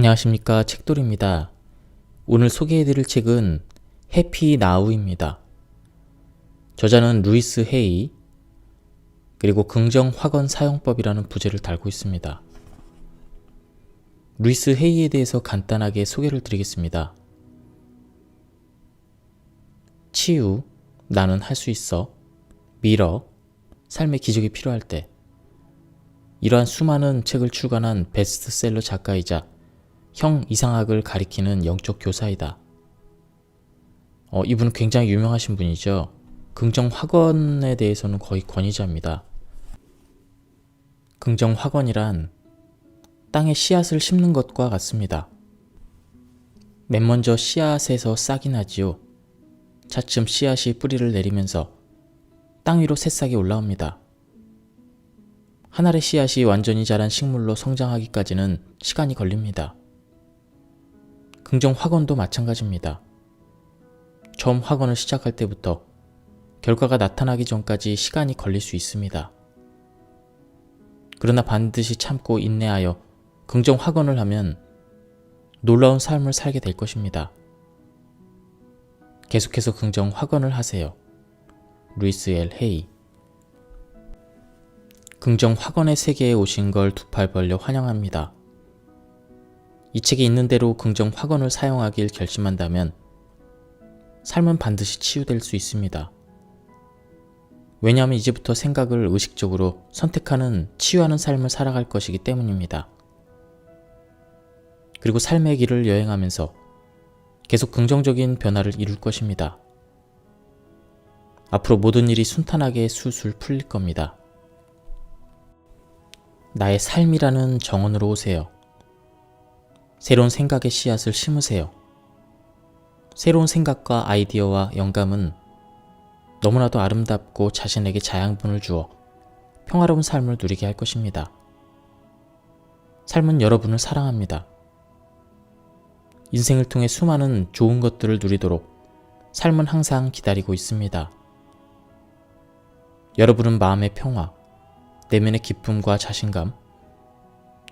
안녕하십니까, 책돌이입니다. 오늘 소개해드릴 책은 해피 나우입니다. 저자는 루이스 헤이, 그리고 긍정 확언 사용법이라는 부제를 달고 있습니다. 루이스 헤이에 대해서 간단하게 소개를 드리겠습니다. 치유, 나는 할 수 있어, 미러, 삶의 기적이 필요할 때. 이러한 수많은 책을 출간한 베스트셀러 작가이자 형 이상학을 가리키는 영적 교사이다. 이분은 굉장히 유명하신 분이죠. 긍정 확언에 대해서는 거의 권위자입니다. 긍정 확언이란 땅에 씨앗을 심는 것과 같습니다. 맨 먼저 씨앗에서 싹이 나지요. 차츰 씨앗이 뿌리를 내리면서 땅 위로 새싹이 올라옵니다. 한 알의 씨앗이 완전히 자란 식물로 성장하기까지는 시간이 걸립니다. 긍정 확언도 마찬가지입니다. 처음 확언을 시작할 때부터 결과가 나타나기 전까지 시간이 걸릴 수 있습니다. 그러나 반드시 참고 인내하여 긍정 확언을 하면 놀라운 삶을 살게 될 것입니다. 계속해서 긍정 확언을 하세요. 루이스 엘 헤이. 긍정 확언의 세계에 오신 걸 두 팔 벌려 환영합니다. 이 책에 있는 대로 긍정 확언을 사용하길 결심한다면 삶은 반드시 치유될 수 있습니다. 왜냐하면 이제부터 생각을 의식적으로 선택하는 치유하는 삶을 살아갈 것이기 때문입니다. 그리고 삶의 길을 여행하면서 계속 긍정적인 변화를 이룰 것입니다. 앞으로 모든 일이 순탄하게 술술 풀릴 겁니다. 나의 삶이라는 정원으로 오세요. 새로운 생각의 씨앗을 심으세요. 새로운 생각과 아이디어와 영감은 너무나도 아름답고 자신에게 자양분을 주어 평화로운 삶을 누리게 할 것입니다. 삶은 여러분을 사랑합니다. 인생을 통해 수많은 좋은 것들을 누리도록 삶은 항상 기다리고 있습니다. 여러분은 마음의 평화, 내면의 기쁨과 자신감,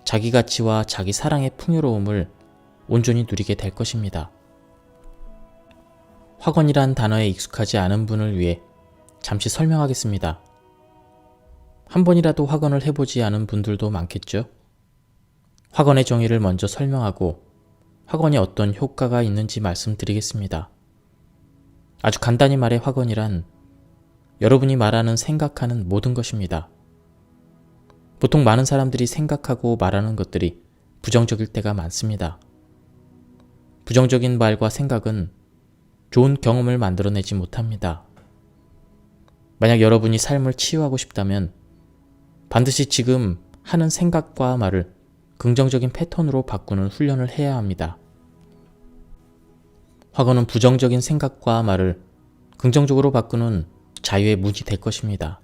자기 가치와 자기 사랑의 풍요로움을 온전히 누리게 될 것입니다. 확언이란 단어에 익숙하지 않은 분을 위해 잠시 설명하겠습니다. 한 번이라도 확언을 해보지 않은 분들도 많겠죠? 확언의 정의를 먼저 설명하고 확언이 어떤 효과가 있는지 말씀드리겠습니다. 아주 간단히 말해 확언이란 여러분이 말하는 생각하는 모든 것입니다. 보통 많은 사람들이 생각하고 말하는 것들이 부정적일 때가 많습니다. 부정적인 말과 생각은 좋은 경험을 만들어내지 못합니다. 만약 여러분이 삶을 치유하고 싶다면 반드시 지금 하는 생각과 말을 긍정적인 패턴으로 바꾸는 훈련을 해야 합니다. 확언은 부정적인 생각과 말을 긍정적으로 바꾸는 자유의 문이 될 것입니다.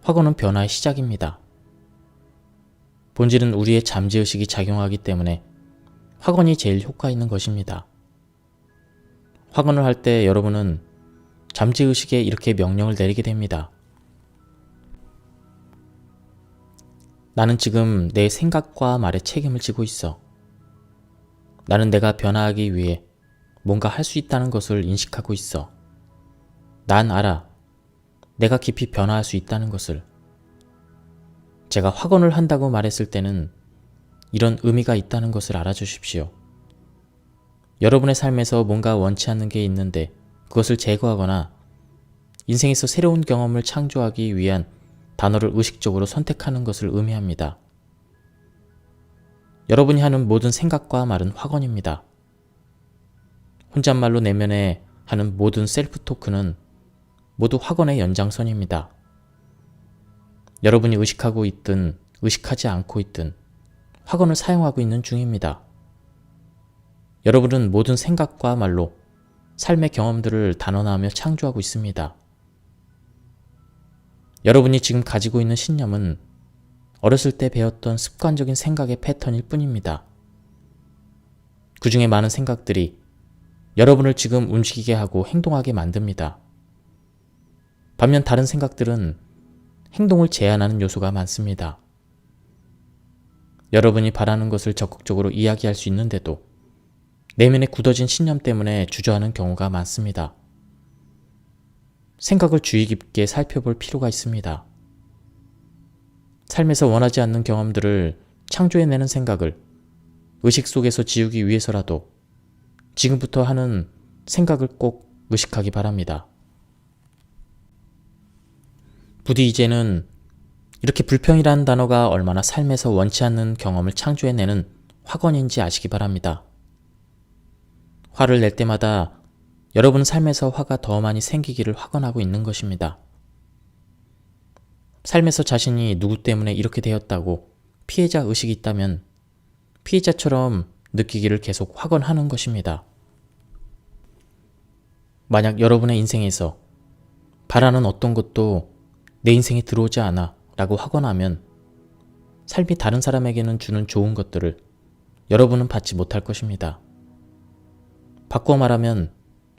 확언은 변화의 시작입니다. 본질은 우리의 잠재의식이 작용하기 때문에 확언이 제일 효과 있는 것입니다. 확언을 할 때 여러분은 잠재의식에 이렇게 명령을 내리게 됩니다. 나는 지금 내 생각과 말에 책임을 지고 있어. 나는 내가 변화하기 위해 뭔가 할 수 있다는 것을 인식하고 있어. 난 알아. 내가 깊이 변화할 수 있다는 것을. 제가 확언을 한다고 말했을 때는 이런 의미가 있다는 것을 알아주십시오. 여러분의 삶에서 뭔가 원치 않는 게 있는데 그것을 제거하거나 인생에서 새로운 경험을 창조하기 위한 단어를 의식적으로 선택하는 것을 의미합니다. 여러분이 하는 모든 생각과 말은 확언입니다. 혼잣말로 내면에 하는 모든 셀프 토크는 모두 확언의 연장선입니다. 여러분이 의식하고 있든 의식하지 않고 있든 확언을 사용하고 있는 중입니다. 여러분은 모든 생각과 말로 삶의 경험들을 단언하며 창조하고 있습니다. 여러분이 지금 가지고 있는 신념은 어렸을 때 배웠던 습관적인 생각의 패턴일 뿐입니다. 그 중에 많은 생각들이 여러분을 지금 움직이게 하고 행동하게 만듭니다. 반면 다른 생각들은 행동을 제한하는 요소가 많습니다. 여러분이 바라는 것을 적극적으로 이야기할 수 있는데도 내면에 굳어진 신념 때문에 주저하는 경우가 많습니다. 생각을 주의 깊게 살펴볼 필요가 있습니다. 삶에서 원하지 않는 경험들을 창조해내는 생각을 의식 속에서 지우기 위해서라도 지금부터 하는 생각을 꼭 의식하기 바랍니다. 부디 이제는 이렇게 불평이라는 단어가 얼마나 삶에서 원치 않는 경험을 창조해내는 화건인지 아시기 바랍니다. 화를 낼 때마다 여러분 삶에서 화가 더 많이 생기기를 화건하고 있는 것입니다. 삶에서 자신이 누구 때문에 이렇게 되었다고 피해자 의식이 있다면 피해자처럼 느끼기를 계속 화건하는 것입니다. 만약 여러분의 인생에서 바라는 어떤 것도 내 인생에 들어오지 않아 라고 화건하면 삶이 다른 사람에게는 주는 좋은 것들을 여러분은 받지 못할 것입니다. 바꿔 말하면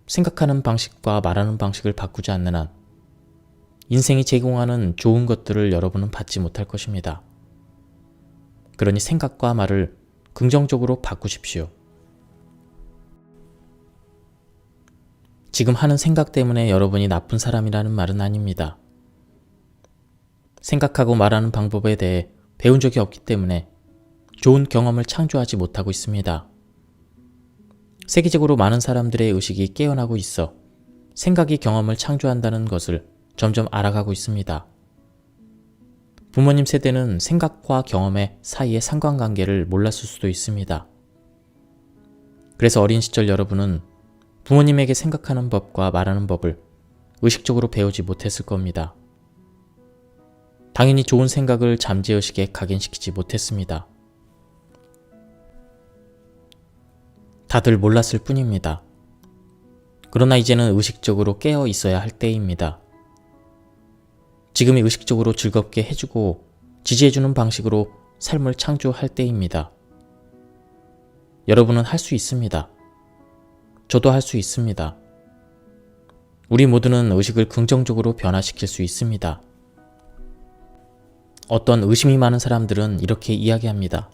생각하는 방식과 말하는 방식을 바꾸지 않는 한 인생이 제공하는 좋은 것들을 여러분은 받지 못할 것입니다. 그러니 생각과 말을 긍정적으로 바꾸십시오. 지금 하는 생각 때문에 여러분이 나쁜 사람이라는 말은 아닙니다. 생각하고 말하는 방법에 대해 배운 적이 없기 때문에 좋은 경험을 창조하지 못하고 있습니다. 세계적으로 많은 사람들의 의식이 깨어나고 있어 생각이 경험을 창조한다는 것을 점점 알아가고 있습니다. 부모님 세대는 생각과 경험의 사이의 상관관계를 몰랐을 수도 있습니다. 그래서 어린 시절 여러분은 부모님에게 생각하는 법과 말하는 법을 의식적으로 배우지 못했을 겁니다. 당연히 좋은 생각을 잠재의식에 각인시키지 못했습니다. 다들 몰랐을 뿐입니다. 그러나 이제는 의식적으로 깨어 있어야 할 때입니다. 지금이 의식적으로 즐겁게 해주고 지지해주는 방식으로 삶을 창조할 때입니다. 여러분은 할 수 있습니다. 저도 할 수 있습니다. 우리 모두는 의식을 긍정적으로 변화시킬 수 있습니다. 어떤 의심이 많은 사람들은 이렇게 이야기합니다.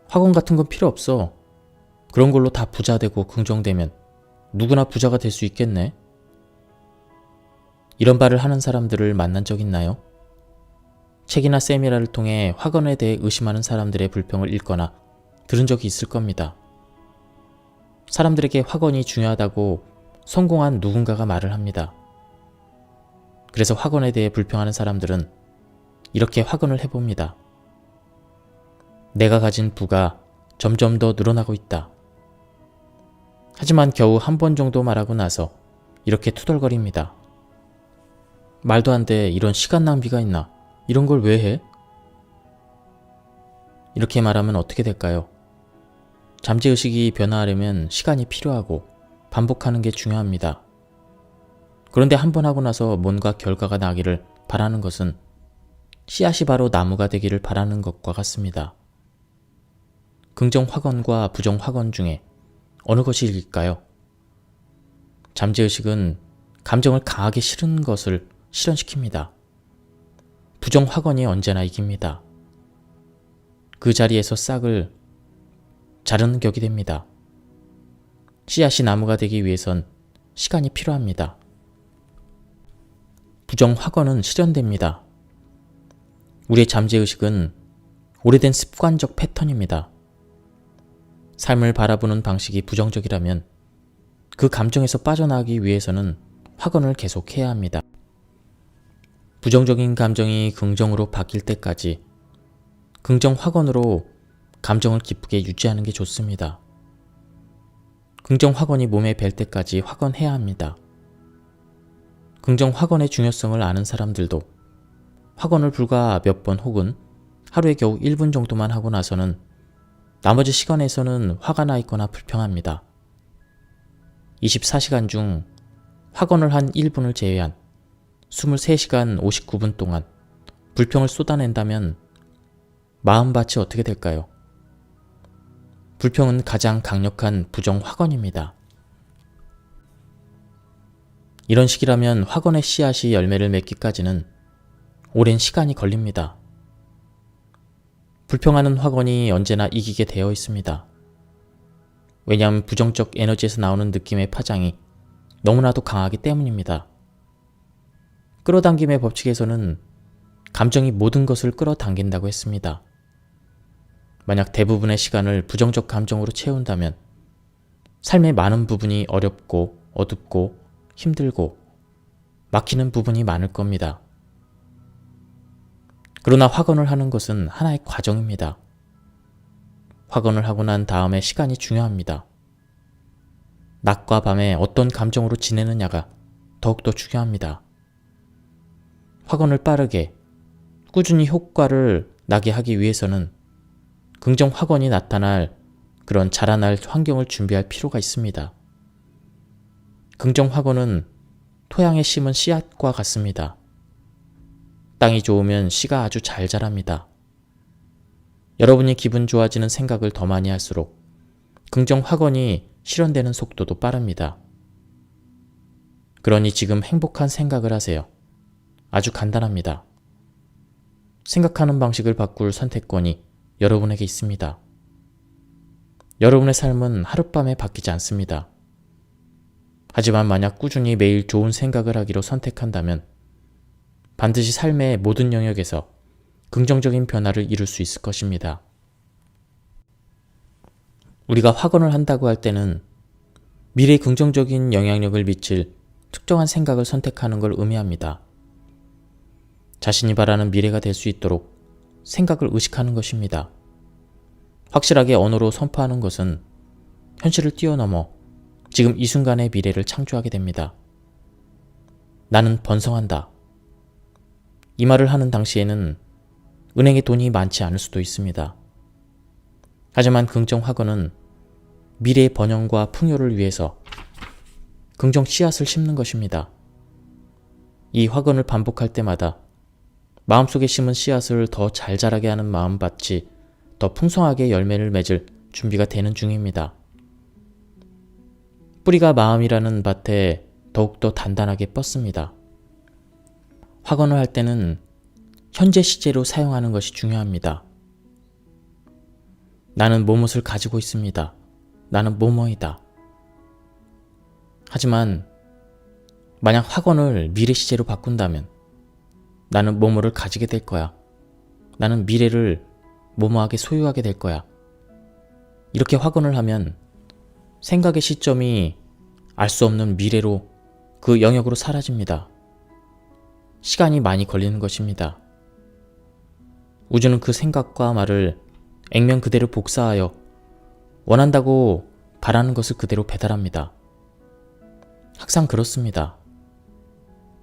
학원 같은 건 필요 없어. 그런 걸로 다 부자 되고 긍정되면 누구나 부자가 될 수 있겠네. 이런 말을 하는 사람들을 만난 적 있나요? 책이나 세미나를 통해 학원에 대해 의심하는 사람들의 불평을 읽거나 들은 적이 있을 겁니다. 사람들에게 학원이 중요하다고 성공한 누군가가 말을 합니다. 그래서 학원에 대해 불평하는 사람들은 이렇게 확언을 해봅니다. 내가 가진 부가 점점 더 늘어나고 있다. 하지만 겨우 한 번 정도 말하고 나서 이렇게 투덜거립니다. 말도 안 돼. 이런 시간 낭비가 있나? 이런 걸 왜 해? 이렇게 말하면 어떻게 될까요? 잠재의식이 변화하려면 시간이 필요하고 반복하는 게 중요합니다. 그런데 한 번 하고 나서 뭔가 결과가 나기를 바라는 것은 씨앗이 바로 나무가 되기를 바라는 것과 같습니다. 긍정 확언과 부정 확언 중에 어느 것이 일까요? 잠재의식은 감정을 강하게 싫은 것을 실현시킵니다. 부정 확언이 언제나 이깁니다. 그 자리에서 싹을 자르는 격이 됩니다. 씨앗이 나무가 되기 위해선 시간이 필요합니다. 부정 확언은 실현됩니다. 우리의 잠재의식은 오래된 습관적 패턴입니다. 삶을 바라보는 방식이 부정적이라면 그 감정에서 빠져나가기 위해서는 확언을 계속해야 합니다. 부정적인 감정이 긍정으로 바뀔 때까지 긍정 확언으로 감정을 기쁘게 유지하는 게 좋습니다. 긍정 확언이 몸에 뵐 때까지 확언해야 합니다. 긍정 확언의 중요성을 아는 사람들도 확언을 불과 몇 번 혹은 하루에 겨우 1분 정도만 하고 나서는 나머지 시간에서는 화가 나 있거나 불평합니다. 24시간 중 확언을 한 1분을 제외한 23시간 59분 동안 불평을 쏟아낸다면 마음밭이 어떻게 될까요? 불평은 가장 강력한 부정 확언입니다. 이런 식이라면 확언의 씨앗이 열매를 맺기까지는 오랜 시간이 걸립니다. 불평하는 확언이 언제나 이기게 되어 있습니다. 왜냐하면 부정적 에너지에서 나오는 느낌의 파장이 너무나도 강하기 때문입니다. 끌어당김의 법칙에서는 감정이 모든 것을 끌어당긴다고 했습니다. 만약 대부분의 시간을 부정적 감정으로 채운다면 삶의 많은 부분이 어렵고 어둡고 힘들고 막히는 부분이 많을 겁니다. 그러나 확언을 하는 것은 하나의 과정입니다. 확언을 하고 난 다음에 시간이 중요합니다. 낮과 밤에 어떤 감정으로 지내느냐가 더욱더 중요합니다. 확언을 빠르게, 꾸준히 효과를 나게 하기 위해서는 긍정 확언이 나타날 그런 자라날 환경을 준비할 필요가 있습니다. 긍정 확언은 토양에 심은 씨앗과 같습니다. 땅이 좋으면 씨가 아주 잘 자랍니다. 여러분이 기분 좋아지는 생각을 더 많이 할수록 긍정 확언이 실현되는 속도도 빠릅니다. 그러니 지금 행복한 생각을 하세요. 아주 간단합니다. 생각하는 방식을 바꿀 선택권이 여러분에게 있습니다. 여러분의 삶은 하룻밤에 바뀌지 않습니다. 하지만 만약 꾸준히 매일 좋은 생각을 하기로 선택한다면 반드시 삶의 모든 영역에서 긍정적인 변화를 이룰 수 있을 것입니다. 우리가 확언을 한다고 할 때는 미래에 긍정적인 영향력을 미칠 특정한 생각을 선택하는 걸 의미합니다. 자신이 바라는 미래가 될 수 있도록 생각을 의식하는 것입니다. 확실하게 언어로 선포하는 것은 현실을 뛰어넘어 지금 이 순간의 미래를 창조하게 됩니다. 나는 번성한다. 이 말을 하는 당시에는 은행에 돈이 많지 않을 수도 있습니다. 하지만 긍정 확언은 미래의 번영과 풍요를 위해서 긍정 씨앗을 심는 것입니다. 이 확언을 반복할 때마다 마음속에 심은 씨앗을 더 잘 자라게 하는 마음밭이 더 풍성하게 열매를 맺을 준비가 되는 중입니다. 뿌리가 마음이라는 밭에 더욱더 단단하게 뻗습니다. 확언을 할 때는 현재 시제로 사용하는 것이 중요합니다. 나는 무엇을 가지고 있습니다. 나는 뭐뭐이다. 하지만 만약 확언을 미래 시제로 바꾼다면 나는 뭐뭐를 가지게 될 거야. 나는 미래를 뭐뭐하게 소유하게 될 거야. 이렇게 확언을 하면 생각의 시점이 알 수 없는 미래로 그 영역으로 사라집니다. 시간이 많이 걸리는 것입니다. 우주는 그 생각과 말을 액면 그대로 복사하여 원한다고 바라는 것을 그대로 배달합니다. 항상 그렇습니다.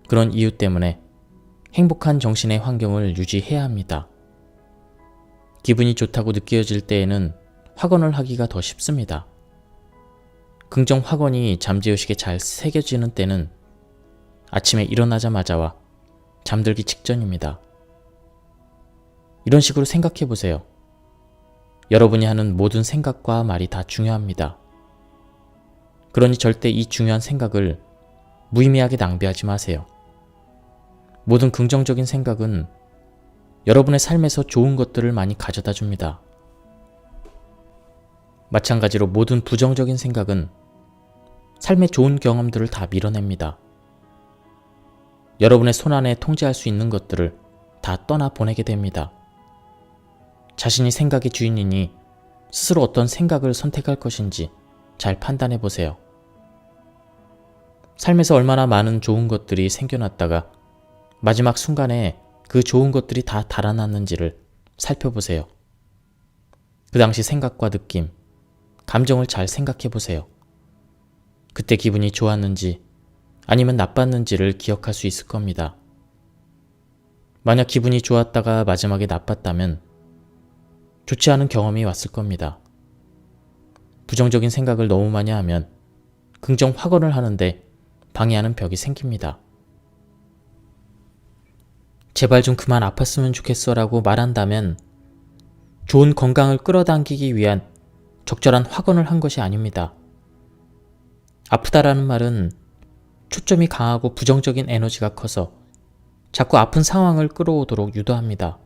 그런 이유 때문에 행복한 정신의 환경을 유지해야 합니다. 기분이 좋다고 느껴질 때에는 확언을 하기가 더 쉽습니다. 긍정 확언이 잠재의식에 잘 새겨지는 때는 아침에 일어나자마자와 잠들기 직전입니다. 이런 식으로 생각해 보세요. 여러분이 하는 모든 생각과 말이 다 중요합니다. 그러니 절대 이 중요한 생각을 무의미하게 낭비하지 마세요. 모든 긍정적인 생각은 여러분의 삶에서 좋은 것들을 많이 가져다 줍니다. 마찬가지로 모든 부정적인 생각은 삶의 좋은 경험들을 다 밀어냅니다. 여러분의 손안에 통제할 수 있는 것들을 다 떠나보내게 됩니다. 자신이 생각의 주인이니 스스로 어떤 생각을 선택할 것인지 잘 판단해 보세요. 삶에서 얼마나 많은 좋은 것들이 생겨났다가 마지막 순간에 그 좋은 것들이 다 달아났는지를 살펴보세요. 그 당시 생각과 느낌, 감정을 잘 생각해 보세요. 그때 기분이 좋았는지 아니면 나빴는지를 기억할 수 있을 겁니다. 만약 기분이 좋았다가 마지막에 나빴다면 좋지 않은 경험이 왔을 겁니다. 부정적인 생각을 너무 많이 하면 긍정 확언을 하는데 방해하는 벽이 생깁니다. 제발 좀 그만 아팠으면 좋겠어 라고 말한다면 좋은 건강을 끌어당기기 위한 적절한 확언을 한 것이 아닙니다. 아프다라는 말은 초점이 강하고 부정적인 에너지가 커서 자꾸 아픈 상황을 끌어오도록 유도합니다.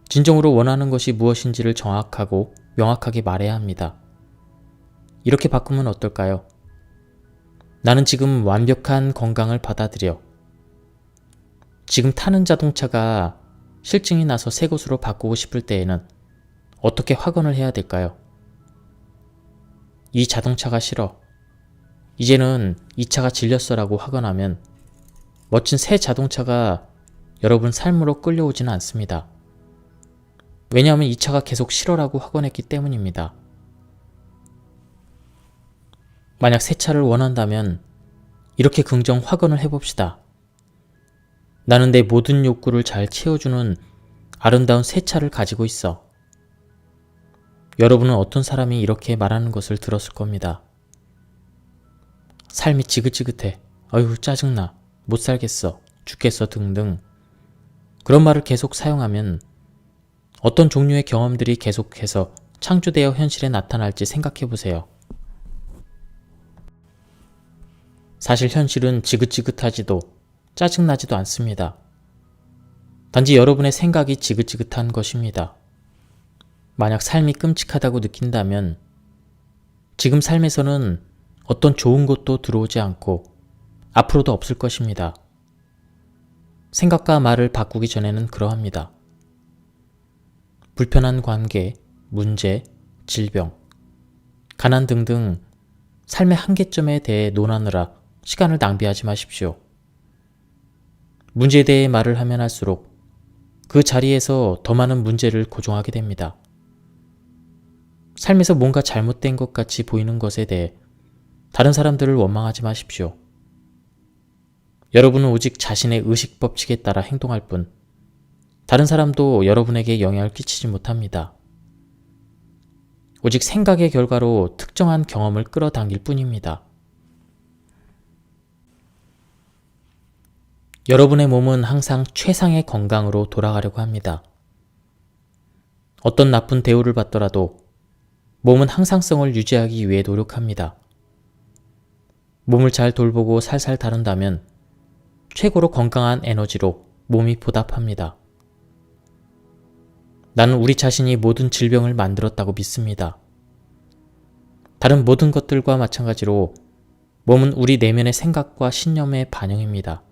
진정으로 원하는 것이 무엇인지를 정확하고 명확하게 말해야 합니다. 이렇게 바꾸면 어떨까요? 나는 지금 완벽한 건강을 받아들여. 지금 타는 자동차가 실증이 나서 새 것으로 바꾸고 싶을 때에는 어떻게 확언을 해야 될까요? 이 자동차가 싫어. 이제는 이 차가 질렸어라고 확언하면 멋진 새 자동차가 여러분 삶으로 끌려오지는 않습니다. 왜냐하면 이 차가 계속 싫어라고 확언했기 때문입니다. 만약 새 차를 원한다면 이렇게 긍정 확언을 해봅시다. 나는 내 모든 욕구를 잘 채워주는 아름다운 새 차를 가지고 있어. 여러분은 어떤 사람이 이렇게 말하는 것을 들었을 겁니다. 삶이 지긋지긋해. 어휴, 짜증나. 못 살겠어. 죽겠어 등등. 그런 말을 계속 사용하면 어떤 종류의 경험들이 계속해서 창조되어 현실에 나타날지 생각해보세요. 사실 현실은 지긋지긋하지도 짜증나지도 않습니다. 단지 여러분의 생각이 지긋지긋한 것입니다. 만약 삶이 끔찍하다고 느낀다면 지금 삶에서는 어떤 좋은 것도 들어오지 않고 앞으로도 없을 것입니다. 생각과 말을 바꾸기 전에는 그러합니다. 불편한 관계, 문제, 질병, 가난 등등 삶의 한계점에 대해 논하느라 시간을 낭비하지 마십시오. 문제에 대해 말을 하면 할수록 그 자리에서 더 많은 문제를 고정하게 됩니다. 삶에서 뭔가 잘못된 것 같이 보이는 것에 대해 다른 사람들을 원망하지 마십시오. 여러분은 오직 자신의 의식 법칙에 따라 행동할 뿐 다른 사람도 여러분에게 영향을 끼치지 못합니다. 오직 생각의 결과로 특정한 경험을 끌어당길 뿐입니다. 여러분의 몸은 항상 최상의 건강으로 돌아가려고 합니다. 어떤 나쁜 대우를 받더라도 몸은 항상성을 유지하기 위해 노력합니다. 몸을 잘 돌보고 살살 다룬다면 최고로 건강한 에너지로 몸이 보답합니다. 나는 우리 자신이 모든 질병을 만들었다고 믿습니다. 다른 모든 것들과 마찬가지로 몸은 우리 내면의 생각과 신념의 반영입니다.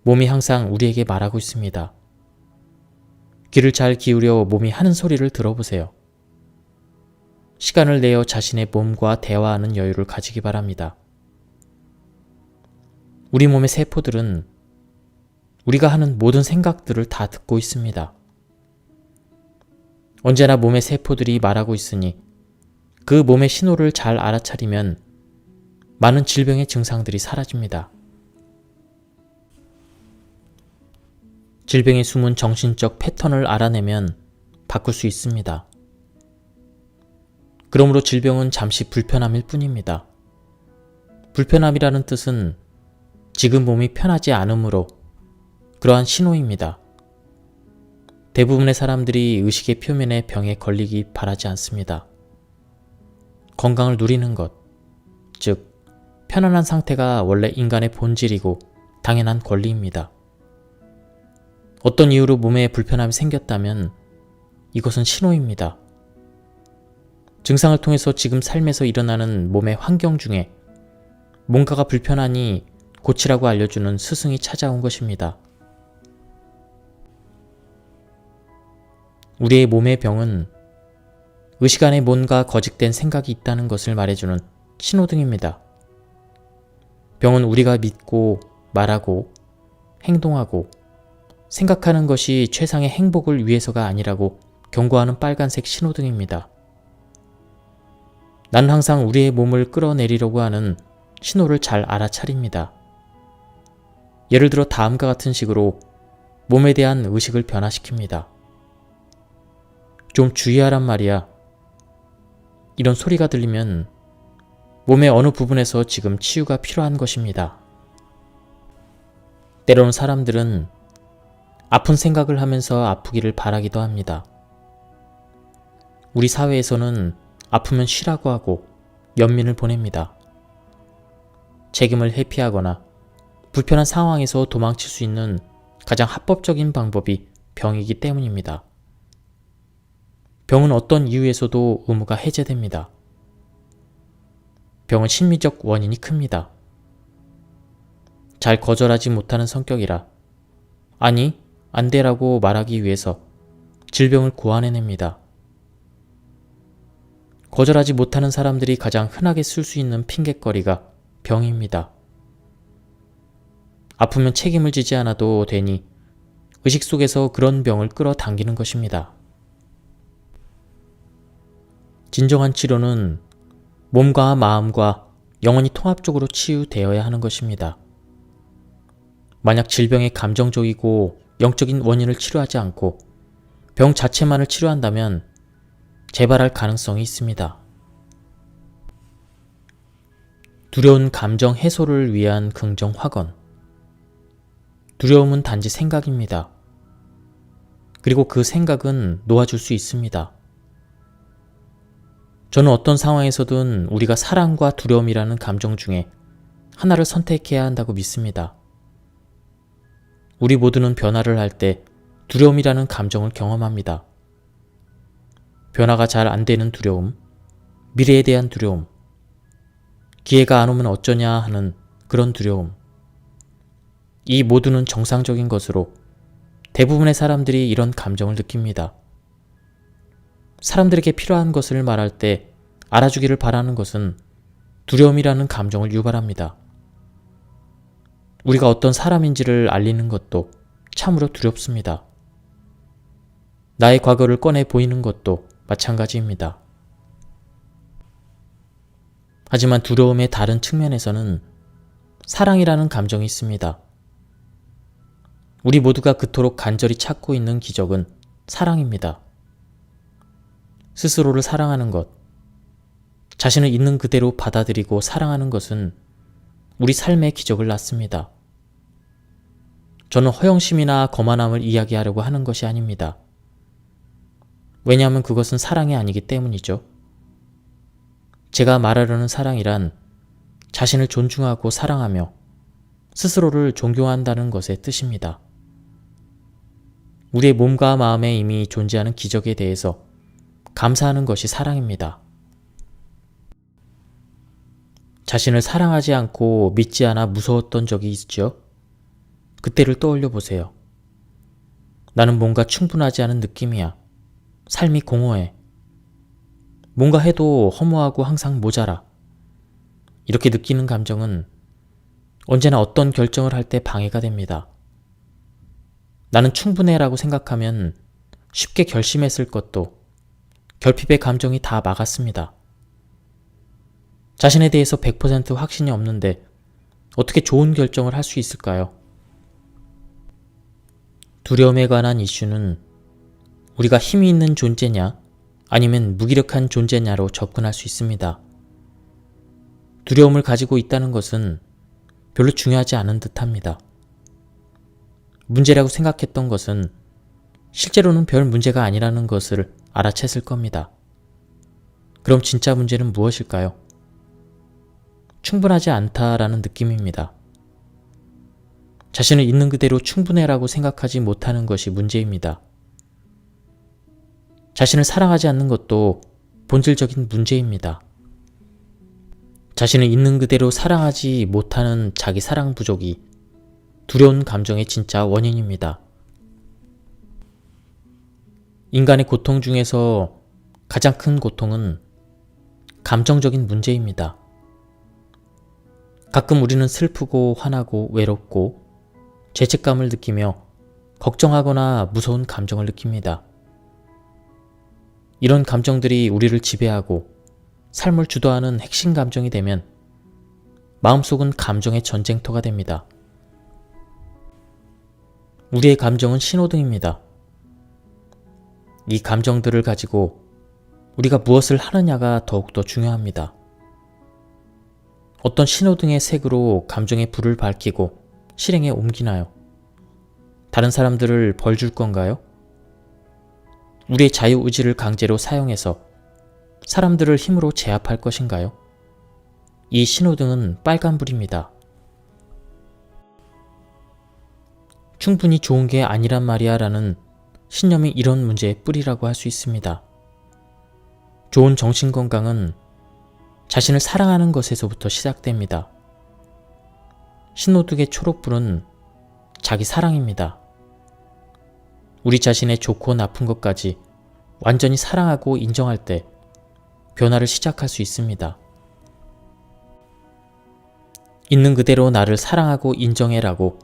몸이 항상 우리에게 말하고 있습니다. 귀를 잘 기울여 몸이 하는 소리를 들어보세요. 시간을 내어 자신의 몸과 대화하는 여유를 가지기 바랍니다. 우리 몸의 세포들은 우리가 하는 모든 생각들을 다 듣고 있습니다. 언제나 몸의 세포들이 말하고 있으니 그 몸의 신호를 잘 알아차리면 많은 질병의 증상들이 사라집니다. 질병의 숨은 정신적 패턴을 알아내면 바꿀 수 있습니다. 그러므로 질병은 잠시 불편함일 뿐입니다. 불편함이라는 뜻은 지금 몸이 편하지 않으므로 그러한 신호입니다. 대부분의 사람들이 의식의 표면에 병에 걸리기 바라지 않습니다. 건강을 누리는 것, 즉 편안한 상태가 원래 인간의 본질이고 당연한 권리입니다. 어떤 이유로 몸에 불편함이 생겼다면 이것은 신호입니다. 증상을 통해서 지금 삶에서 일어나는 몸의 환경 중에 뭔가가 불편하니 고치라고 알려주는 스승이 찾아온 것입니다. 우리의 몸의 병은 의식 안에 뭔가 거짓된 생각이 있다는 것을 말해주는 신호등입니다. 병은 우리가 믿고 말하고 행동하고 생각하는 것이 최상의 행복을 위해서가 아니라고 경고하는 빨간색 신호등입니다. 나는 항상 우리의 몸을 끌어내리려고 하는 신호를 잘 알아차립니다. 예를 들어 다음과 같은 식으로 몸에 대한 의식을 변화시킵니다. 좀 주의하란 말이야. 이런 소리가 들리면 몸의 어느 부분에서 지금 치유가 필요한 것입니다. 때로는 사람들은 아픈 생각을 하면서 아프기를 바라기도 합니다. 우리 사회에서는 아프면 쉬라고 하고 연민을 보냅니다. 책임을 회피하거나 불편한 상황에서 도망칠 수 있는 가장 합법적인 방법이 병이기 때문입니다. 병은 어떤 이유에서도 의무가 해제됩니다. 병은 심리적 원인이 큽니다. 잘 거절하지 못하는 성격이라 아니, 안 돼라고 말하기 위해서 질병을 고안해냅니다. 거절하지 못하는 사람들이 가장 흔하게 쓸 수 있는 핑곗거리가 병입니다. 아프면 책임을 지지 않아도 되니 의식 속에서 그런 병을 끌어당기는 것입니다. 진정한 치료는 몸과 마음과 영혼이 통합적으로 치유되어야 하는 것입니다. 만약 질병의 감정적이고 영적인 원인을 치료하지 않고 병 자체만을 치료한다면 재발할 가능성이 있습니다. 두려운 감정 해소를 위한 긍정 확언. 두려움은 단지 생각입니다. 그리고 그 생각은 놓아줄 수 있습니다. 저는 어떤 상황에서든 우리가 사랑과 두려움이라는 감정 중에 하나를 선택해야 한다고 믿습니다. 우리 모두는 변화를 할 때 두려움이라는 감정을 경험합니다. 변화가 잘 안 되는 두려움, 미래에 대한 두려움, 기회가 안 오면 어쩌냐 하는 그런 두려움. 이 모두는 정상적인 것으로 대부분의 사람들이 이런 감정을 느낍니다. 사람들에게 필요한 것을 말할 때 알아주기를 바라는 것은 두려움이라는 감정을 유발합니다. 우리가 어떤 사람인지를 알리는 것도 참으로 두렵습니다. 나의 과거를 꺼내 보이는 것도 마찬가지입니다. 하지만 두려움의 다른 측면에서는 사랑이라는 감정이 있습니다. 우리 모두가 그토록 간절히 찾고 있는 기적은 사랑입니다. 스스로를 사랑하는 것, 자신을 있는 그대로 받아들이고 사랑하는 것은 우리 삶의 기적을 낳습니다. 저는 허영심이나 거만함을 이야기하려고 하는 것이 아닙니다. 왜냐하면 그것은 사랑이 아니기 때문이죠. 제가 말하려는 사랑이란 자신을 존중하고 사랑하며 스스로를 존경한다는 것의 뜻입니다. 우리의 몸과 마음에 이미 존재하는 기적에 대해서 감사하는 것이 사랑입니다. 자신을 사랑하지 않고 믿지 않아 무서웠던 적이 있죠? 그때를 떠올려 보세요. 나는 뭔가 충분하지 않은 느낌이야. 삶이 공허해. 뭔가 해도 허무하고 항상 모자라. 이렇게 느끼는 감정은 언제나 어떤 결정을 할 때 방해가 됩니다. 나는 충분해라고 생각하면 쉽게 결심했을 것도 결핍의 감정이 다 막았습니다. 자신에 대해서 100% 확신이 없는데 어떻게 좋은 결정을 할 수 있을까요? 두려움에 관한 이슈는 우리가 힘이 있는 존재냐 아니면 무기력한 존재냐로 접근할 수 있습니다. 두려움을 가지고 있다는 것은 별로 중요하지 않은 듯합니다. 문제라고 생각했던 것은 실제로는 별 문제가 아니라는 것을 알아챘을 겁니다. 그럼 진짜 문제는 무엇일까요? 충분하지 않다라는 느낌입니다. 자신을 있는 그대로 충분해라고 생각하지 못하는 것이 문제입니다. 자신을 사랑하지 않는 것도 본질적인 문제입니다. 자신을 있는 그대로 사랑하지 못하는 자기 사랑 부족이 두려운 감정의 진짜 원인입니다. 인간의 고통 중에서 가장 큰 고통은 감정적인 문제입니다. 가끔 우리는 슬프고 화나고 외롭고 죄책감을 느끼며 걱정하거나 무서운 감정을 느낍니다. 이런 감정들이 우리를 지배하고 삶을 주도하는 핵심 감정이 되면 마음속은 감정의 전쟁터가 됩니다. 우리의 감정은 신호등입니다. 이 감정들을 가지고 우리가 무엇을 하느냐가 더욱더 중요합니다. 어떤 신호등의 색으로 감정의 불을 밝히고 실행에 옮기나요? 다른 사람들을 벌 줄 건가요? 우리의 자유의지를 강제로 사용해서 사람들을 힘으로 제압할 것인가요? 이 신호등은 빨간불입니다. 충분히 좋은 게 아니란 말이야 라는 신념이 이런 문제의 뿌리라고 할 수 있습니다. 좋은 정신건강은 자신을 사랑하는 것에서부터 시작됩니다. 신호등의 초록불은 자기 사랑입니다. 우리 자신의 좋고 나쁜 것까지 완전히 사랑하고 인정할 때 변화를 시작할 수 있습니다. 있는 그대로 나를 사랑하고 인정해라고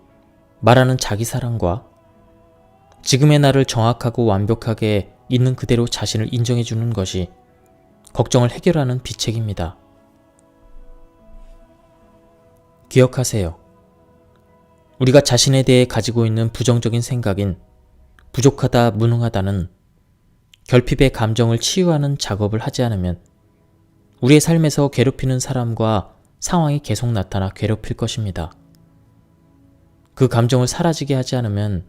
말하는 자기 사랑과 지금의 나를 정확하고 완벽하게 있는 그대로 자신을 인정해주는 것이 걱정을 해결하는 비책입니다. 기억하세요. 우리가 자신에 대해 가지고 있는 부정적인 생각인 부족하다, 무능하다는 결핍의 감정을 치유하는 작업을 하지 않으면 우리의 삶에서 괴롭히는 사람과 상황이 계속 나타나 괴롭힐 것입니다. 그 감정을 사라지게 하지 않으면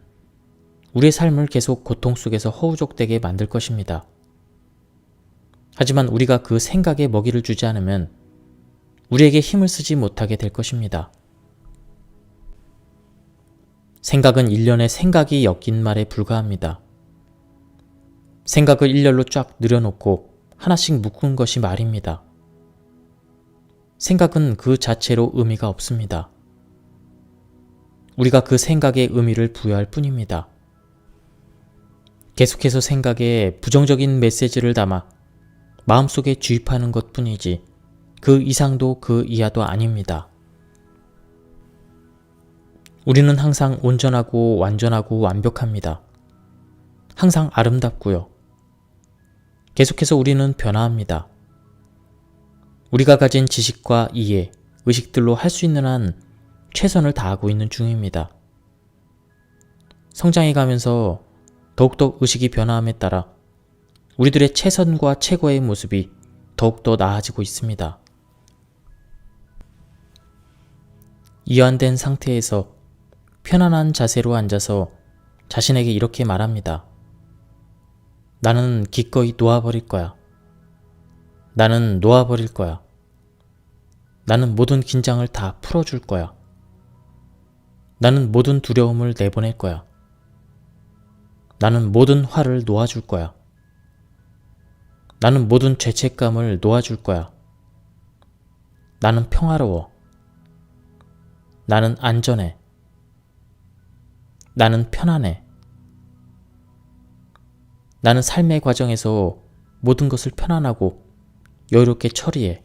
우리의 삶을 계속 고통 속에서 허우적대게 만들 것입니다. 하지만 우리가 그 생각에 먹이를 주지 않으면 우리에게 힘을 쓰지 못하게 될 것입니다. 생각은 일련의 생각이 엮인 말에 불과합니다. 생각을 일렬로 쫙 늘여놓고 하나씩 묶은 것이 말입니다. 생각은 그 자체로 의미가 없습니다. 우리가 그 생각에 의미를 부여할 뿐입니다. 계속해서 생각에 부정적인 메시지를 담아 마음속에 주입하는 것 뿐이지 그 이상도 그 이하도 아닙니다. 우리는 항상 온전하고 완전하고 완벽합니다. 항상 아름답고요. 계속해서 우리는 변화합니다. 우리가 가진 지식과 이해, 의식들로 할 수 있는 한 최선을 다하고 있는 중입니다. 성장해 가면서 더욱더 의식이 변화함에 따라 우리들의 최선과 최고의 모습이 더욱더 나아지고 있습니다. 이완된 상태에서 편안한 자세로 앉아서 자신에게 이렇게 말합니다. 나는 기꺼이 놓아버릴 거야. 나는 놓아버릴 거야. 나는 모든 긴장을 다 풀어줄 거야. 나는 모든 두려움을 내보낼 거야. 나는 모든 화를 놓아줄 거야. 나는 모든 죄책감을 놓아줄 거야. 나는 평화로워. 나는 안전해. 나는 편안해. 나는 삶의 과정에서 모든 것을 편안하고 여유롭게 처리해.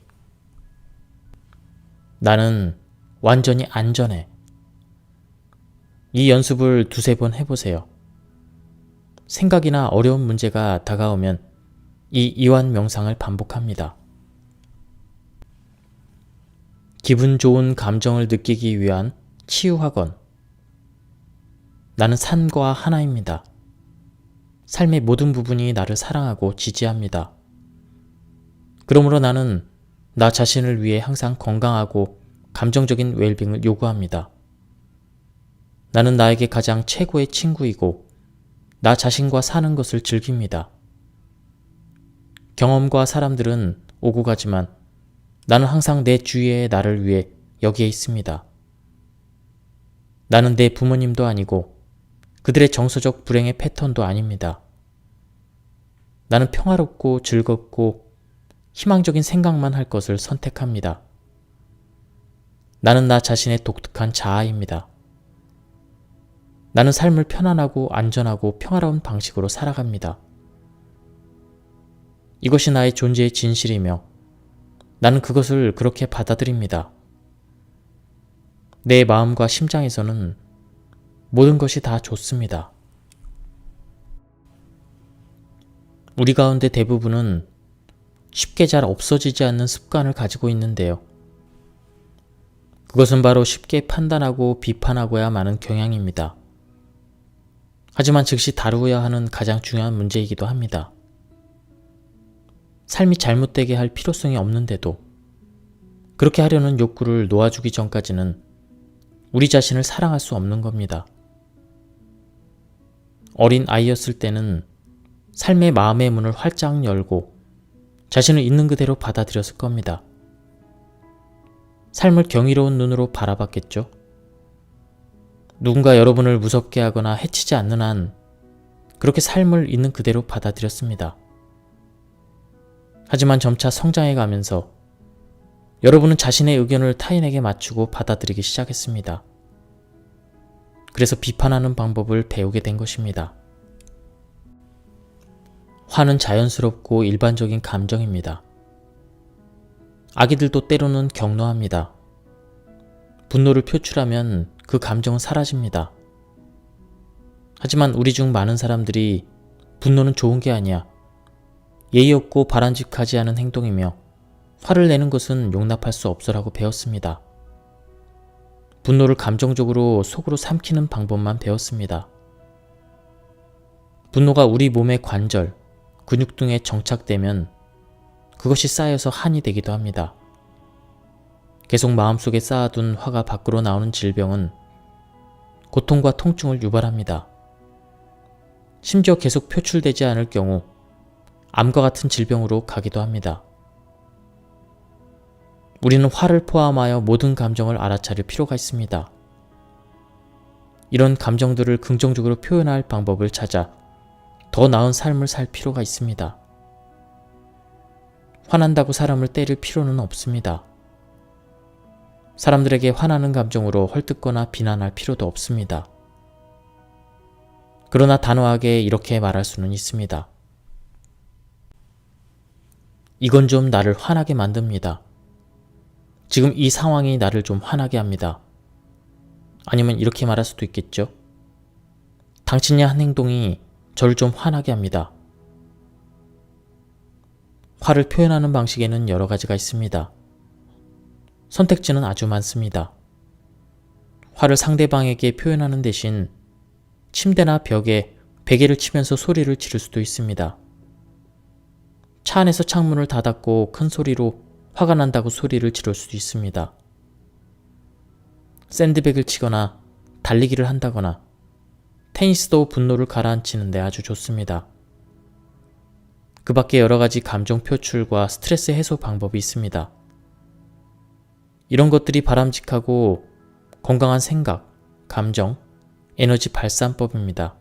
나는 완전히 안전해. 이 연습을 두세 번 해보세요. 생각이나 어려운 문제가 다가오면 이 이완 명상을 반복합니다. 기분 좋은 감정을 느끼기 위한 치유학원. 나는 산과 하나입니다. 삶의 모든 부분이 나를 사랑하고 지지합니다. 그러므로 나는 나 자신을 위해 항상 건강하고 감정적인 웰빙을 요구합니다. 나는 나에게 가장 최고의 친구이고 나 자신과 사는 것을 즐깁니다. 경험과 사람들은 오고 가지만 나는 항상 내 주위에 나를 위해 여기에 있습니다. 나는 내 부모님도 아니고 그들의 정서적 불행의 패턴도 아닙니다. 나는 평화롭고 즐겁고 희망적인 생각만 할 것을 선택합니다. 나는 나 자신의 독특한 자아입니다. 나는 삶을 편안하고 안전하고 평화로운 방식으로 살아갑니다. 이것이 나의 존재의 진실이며 나는 그것을 그렇게 받아들입니다. 내 마음과 심장에서는 모든 것이 다 좋습니다. 우리 가운데 대부분은 쉽게 잘 없어지지 않는 습관을 가지고 있는데요. 그것은 바로 쉽게 판단하고 비판하고야 마는 경향입니다. 하지만 즉시 다루어야 하는 가장 중요한 문제이기도 합니다. 삶이 잘못되게 할 필요성이 없는데도 그렇게 하려는 욕구를 놓아주기 전까지는 우리 자신을 사랑할 수 없는 겁니다. 어린 아이였을 때는 삶의 마음의 문을 활짝 열고 자신을 있는 그대로 받아들였을 겁니다. 삶을 경이로운 눈으로 바라봤겠죠. 누군가 여러분을 무섭게 하거나 해치지 않는 한 그렇게 삶을 있는 그대로 받아들였습니다. 하지만 점차 성장해 가면서 여러분은 자신의 의견을 타인에게 맞추고 받아들이기 시작했습니다. 그래서 비판하는 방법을 배우게 된 것입니다. 화는 자연스럽고 일반적인 감정입니다. 아기들도 때로는 격노합니다. 분노를 표출하면 그 감정은 사라집니다. 하지만 우리 중 많은 사람들이 분노는 좋은 게 아니야, 예의 없고 바람직하지 않은 행동이며 화를 내는 것은 용납할 수 없어라고 배웠습니다. 분노를 감정적으로 속으로 삼키는 방법만 배웠습니다. 분노가 우리 몸의 관절, 근육 등에 정착되면 그것이 쌓여서 한이 되기도 합니다. 계속 마음속에 쌓아둔 화가 밖으로 나오는 질병은 고통과 통증을 유발합니다. 심지어 계속 표출되지 않을 경우 암과 같은 질병으로 가기도 합니다. 우리는 화를 포함하여 모든 감정을 알아차릴 필요가 있습니다. 이런 감정들을 긍정적으로 표현할 방법을 찾아 더 나은 삶을 살 필요가 있습니다. 화난다고 사람을 때릴 필요는 없습니다. 사람들에게 화나는 감정으로 헐뜯거나 비난할 필요도 없습니다. 그러나 단호하게 이렇게 말할 수는 있습니다. 이건 좀 나를 화나게 만듭니다. 지금 이 상황이 나를 좀 화나게 합니다. 아니면 이렇게 말할 수도 있겠죠. 당신의 한 행동이 저를 좀 화나게 합니다. 화를 표현하는 방식에는 여러 가지가 있습니다. 선택지는 아주 많습니다. 화를 상대방에게 표현하는 대신 침대나 벽에 베개를 치면서 소리를 지를 수도 있습니다. 차 안에서 창문을 닫았고 큰 소리로 화가 난다고 소리를 지를 수도 있습니다. 샌드백을 치거나 달리기를 한다거나 테니스도 분노를 가라앉히는데 아주 좋습니다. 그 밖에 여러 가지 감정 표출과 스트레스 해소 방법이 있습니다. 이런 것들이 바람직하고 건강한 생각, 감정, 에너지 발산법입니다.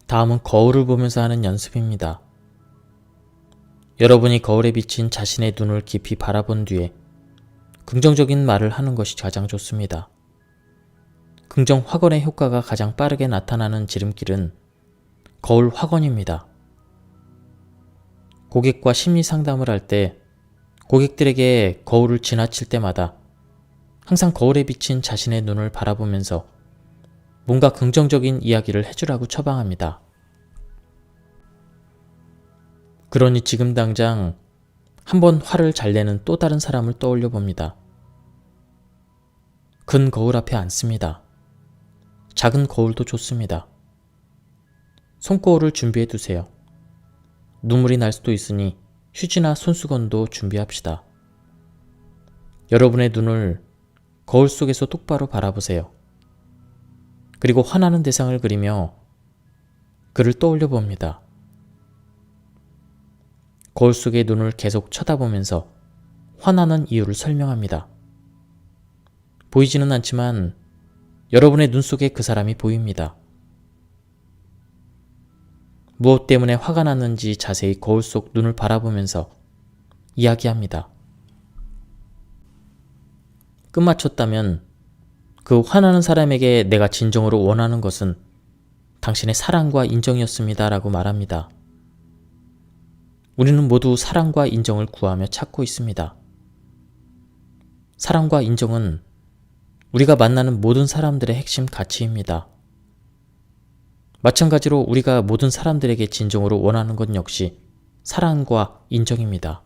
다음은 거울을 보면서 하는 연습입니다. 여러분이 거울에 비친 자신의 눈을 깊이 바라본 뒤에 긍정적인 말을 하는 것이 가장 좋습니다. 긍정 확언의 효과가 가장 빠르게 나타나는 지름길은 거울 확언입니다. 고객과 심리 상담을 할 때 고객들에게 거울을 지나칠 때마다 항상 거울에 비친 자신의 눈을 바라보면서 뭔가 긍정적인 이야기를 해주라고 처방합니다. 그러니 지금 당장 한번 화를 잘 내는 또 다른 사람을 떠올려 봅니다. 큰 거울 앞에 앉습니다. 작은 거울도 좋습니다. 손거울을 준비해 두세요. 눈물이 날 수도 있으니 휴지나 손수건도 준비합시다. 여러분의 눈을 거울 속에서 똑바로 바라보세요. 그리고 화나는 대상을 그리며 그를 떠올려 봅니다. 거울 속의 눈을 계속 쳐다보면서 화나는 이유를 설명합니다. 보이지는 않지만 여러분의 눈 속에 그 사람이 보입니다. 무엇 때문에 화가 났는지 자세히 거울 속 눈을 바라보면서 이야기합니다. 끝마쳤다면 그 화나는 사람에게 내가 진정으로 원하는 것은 당신의 사랑과 인정이었습니다 라고 말합니다. 우리는 모두 사랑과 인정을 구하며 찾고 있습니다. 사랑과 인정은 우리가 만나는 모든 사람들의 핵심 가치입니다. 마찬가지로 우리가 모든 사람들에게 진정으로 원하는 것 역시 사랑과 인정입니다.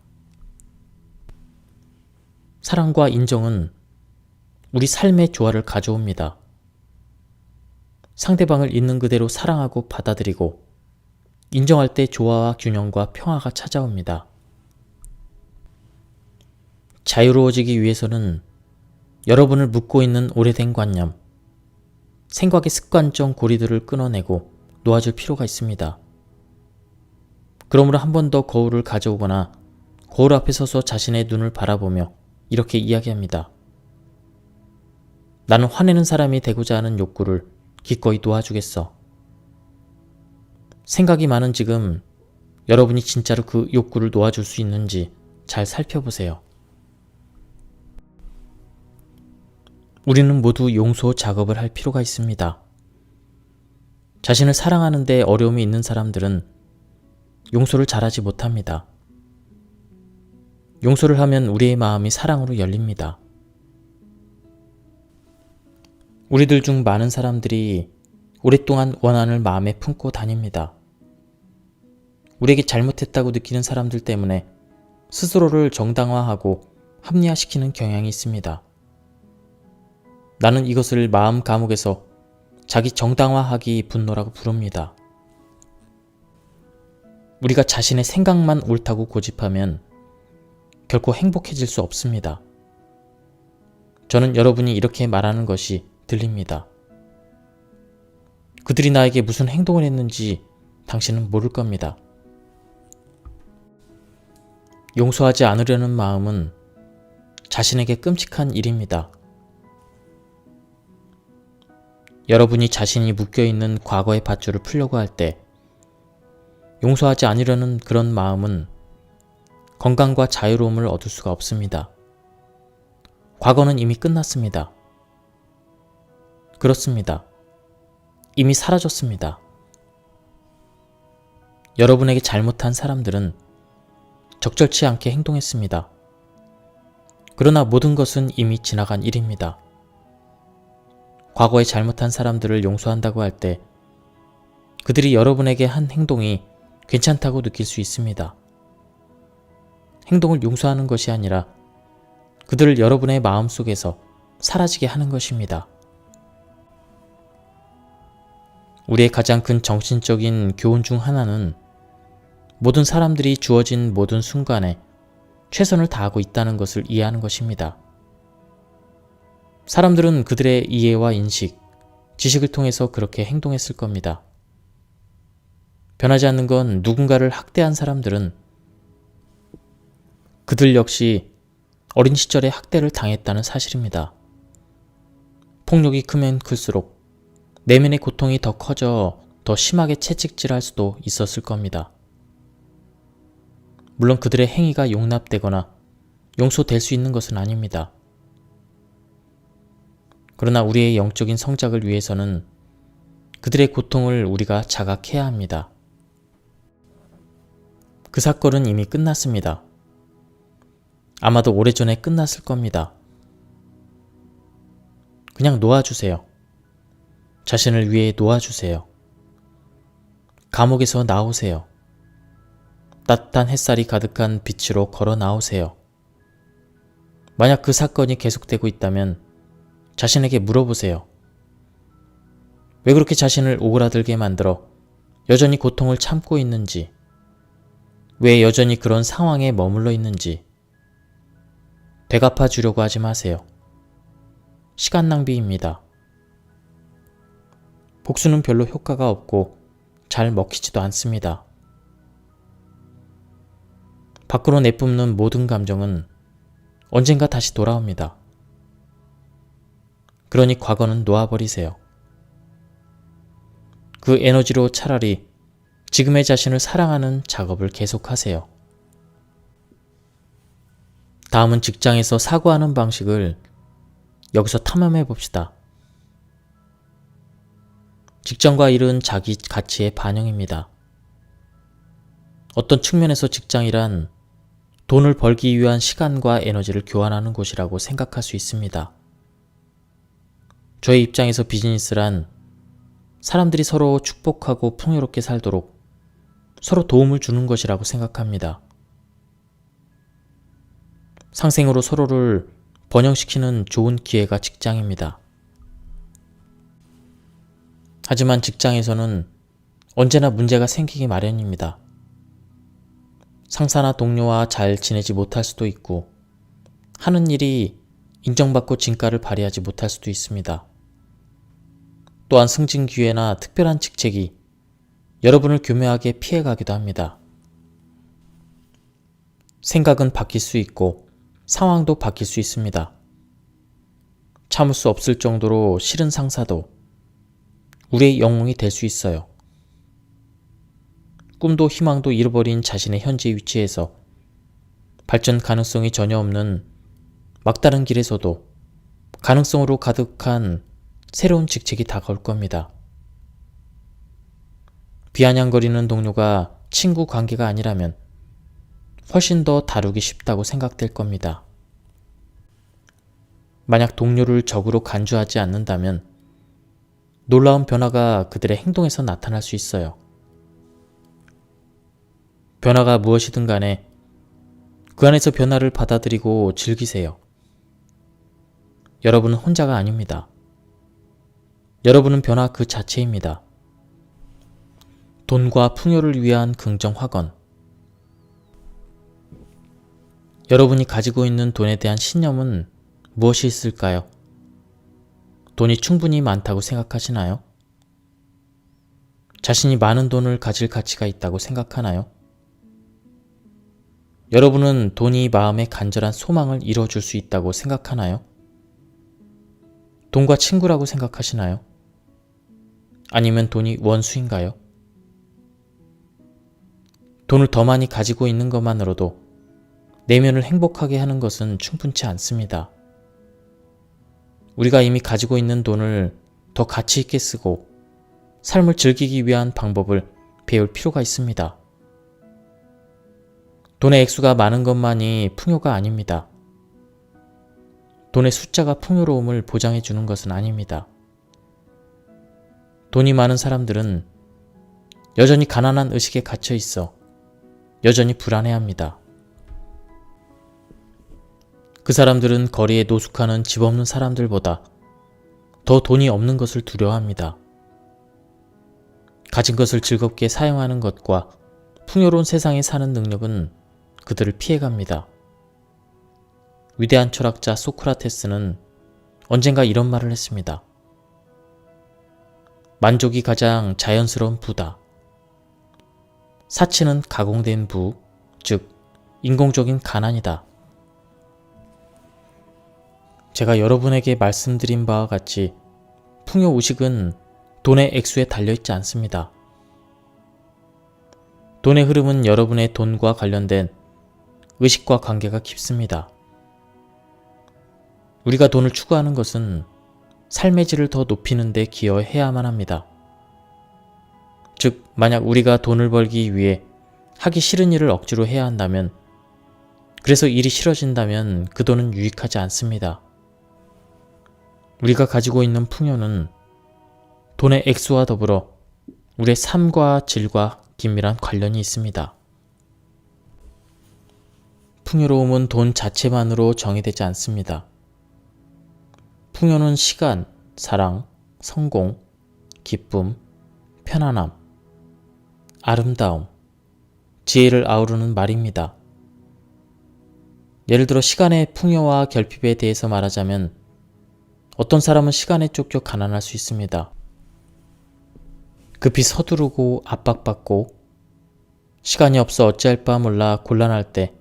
사랑과 인정은 우리 삶의 조화를 가져옵니다. 상대방을 있는 그대로 사랑하고 받아들이고 인정할 때 조화와 균형과 평화가 찾아옵니다. 자유로워지기 위해서는 여러분을 묶고 있는 오래된 관념, 생각의 습관적 고리들을 끊어내고 놓아줄 필요가 있습니다. 그러므로 한 번 더 거울을 가져오거나 거울 앞에 서서 자신의 눈을 바라보며 이렇게 이야기합니다. 나는 화내는 사람이 되고자 하는 욕구를 기꺼이 도와주겠어. 생각이 많은 지금 여러분이 진짜로 그 욕구를 놓아줄 수 있는지 잘 살펴보세요. 우리는 모두 용서 작업을 할 필요가 있습니다. 자신을 사랑하는데 어려움이 있는 사람들은 용서를 잘하지 못합니다. 용서를 하면 우리의 마음이 사랑으로 열립니다. 우리들 중 많은 사람들이 오랫동안 원한을 마음에 품고 다닙니다. 우리에게 잘못했다고 느끼는 사람들 때문에 스스로를 정당화하고 합리화시키는 경향이 있습니다. 나는 이것을 마음 감옥에서 자기 정당화하기 분노라고 부릅니다. 우리가 자신의 생각만 옳다고 고집하면 결코 행복해질 수 없습니다. 저는 여러분이 이렇게 말하는 것이 들립니다. 그들이 나에게 무슨 행동을 했는지 당신은 모를 겁니다. 용서하지 않으려는 마음은 자신에게 끔찍한 일입니다. 여러분이 자신이 묶여있는 과거의 밧줄을 풀려고 할 때 용서하지 않으려는 그런 마음은 건강과 자유로움을 얻을 수가 없습니다. 과거는 이미 끝났습니다. 그렇습니다. 이미 사라졌습니다. 여러분에게 잘못한 사람들은 적절치 않게 행동했습니다. 그러나 모든 것은 이미 지나간 일입니다. 과거에 잘못한 사람들을 용서한다고 할 때 그들이 여러분에게 한 행동이 괜찮다고 느낄 수 있습니다. 행동을 용서하는 것이 아니라 그들을 여러분의 마음속에서 사라지게 하는 것입니다. 우리의 가장 큰 정신적인 교훈 중 하나는 모든 사람들이 주어진 모든 순간에 최선을 다하고 있다는 것을 이해하는 것입니다. 사람들은 그들의 이해와 인식, 지식을 통해서 그렇게 행동했을 겁니다. 변하지 않는 건 누군가를 학대한 사람들은 그들 역시 어린 시절에 학대를 당했다는 사실입니다. 폭력이 크면 클수록 내면의 고통이 더 커져 더 심하게 채찍질할 수도 있었을 겁니다. 물론 그들의 행위가 용납되거나 용서될 수 있는 것은 아닙니다. 그러나 우리의 영적인 성장을 위해서는 그들의 고통을 우리가 자각해야 합니다. 그 사건은 이미 끝났습니다. 아마도 오래전에 끝났을 겁니다. 그냥 놓아주세요. 자신을 위해 놓아주세요. 감옥에서 나오세요. 따뜻한 햇살이 가득한 빛으로 걸어 나오세요. 만약 그 사건이 계속되고 있다면 자신에게 물어보세요. 왜 그렇게 자신을 오그라들게 만들어 여전히 고통을 참고 있는지, 왜 여전히 그런 상황에 머물러 있는지. 되갚아 주려고 하지 마세요. 시간 낭비입니다. 복수는 별로 효과가 없고 잘 먹히지도 않습니다. 밖으로 내뿜는 모든 감정은 언젠가 다시 돌아옵니다. 그러니 과거는 놓아버리세요. 그 에너지로 차라리 지금의 자신을 사랑하는 작업을 계속하세요. 다음은 직장에서 사고하는 방식을 여기서 탐험해 봅시다. 직장과 일은 자기 가치의 반영입니다. 어떤 측면에서 직장이란 돈을 벌기 위한 시간과 에너지를 교환하는 곳이라고 생각할 수 있습니다. 저의 입장에서 비즈니스란 사람들이 서로 축복하고 풍요롭게 살도록 서로 도움을 주는 것이라고 생각합니다. 상생으로 서로를 번영시키는 좋은 기회가 직장입니다. 하지만 직장에서는 언제나 문제가 생기기 마련입니다. 상사나 동료와 잘 지내지 못할 수도 있고, 하는 일이 인정받고 진가를 발휘하지 못할 수도 있습니다. 또한 승진 기회나 특별한 직책이 여러분을 교묘하게 피해가기도 합니다. 생각은 바뀔 수 있고 상황도 바뀔 수 있습니다. 참을 수 없을 정도로 싫은 상사도 우리의 영웅이 될 수 있어요. 꿈도 희망도 잃어버린 자신의 현재 위치에서 발전 가능성이 전혀 없는 막다른 길에서도 가능성으로 가득한 새로운 직책이 다가올 겁니다. 비아냥거리는 동료가 친구 관계가 아니라면 훨씬 더 다루기 쉽다고 생각될 겁니다. 만약 동료를 적으로 간주하지 않는다면 놀라운 변화가 그들의 행동에서 나타날 수 있어요. 변화가 무엇이든 간에 그 안에서 변화를 받아들이고 즐기세요. 여러분은 혼자가 아닙니다. 여러분은 변화 그 자체입니다. 돈과 풍요를 위한 긍정 확언. 여러분이 가지고 있는 돈에 대한 신념은 무엇이 있을까요? 돈이 충분히 많다고 생각하시나요? 자신이 많은 돈을 가질 가치가 있다고 생각하나요? 여러분은 돈이 마음의 간절한 소망을 이뤄줄 수 있다고 생각하나요? 돈과 친구라고 생각하시나요? 아니면 돈이 원수인가요? 돈을 더 많이 가지고 있는 것만으로도 내면을 행복하게 하는 것은 충분치 않습니다. 우리가 이미 가지고 있는 돈을 더 가치 있게 쓰고 삶을 즐기기 위한 방법을 배울 필요가 있습니다. 돈의 액수가 많은 것만이 풍요가 아닙니다. 돈의 숫자가 풍요로움을 보장해 주는 것은 아닙니다. 돈이 많은 사람들은 여전히 가난한 의식에 갇혀 있어 여전히 불안해합니다. 그 사람들은 거리에 노숙하는 집 없는 사람들보다 더 돈이 없는 것을 두려워합니다. 가진 것을 즐겁게 사용하는 것과 풍요로운 세상에 사는 능력은 그들을 피해갑니다. 위대한 철학자 소크라테스는 언젠가 이런 말을 했습니다. 만족이 가장 자연스러운 부다. 사치는 가공된 부, 즉 인공적인 가난이다. 제가 여러분에게 말씀드린 바와 같이 풍요의식은 돈의 액수에 달려있지 않습니다. 돈의 흐름은 여러분의 돈과 관련된 의식과 관계가 깊습니다. 우리가 돈을 추구하는 것은 삶의 질을 더 높이는 데 기여해야만 합니다. 즉, 만약 우리가 돈을 벌기 위해 하기 싫은 일을 억지로 해야 한다면, 그래서 일이 싫어진다면 그 돈은 유익하지 않습니다. 우리가 가지고 있는 풍요는 돈의 액수와 더불어 우리의 삶과 질과 긴밀한 관련이 있습니다. 풍요로움은 돈 자체만으로 정의되지 않습니다. 풍요는 시간, 사랑, 성공, 기쁨, 편안함, 아름다움, 지혜를 아우르는 말입니다. 예를 들어 시간의 풍요와 결핍에 대해서 말하자면 어떤 사람은 시간에 쫓겨 가난할 수 있습니다. 급히 서두르고 압박받고 시간이 없어 어찌할 바 몰라 곤란할 때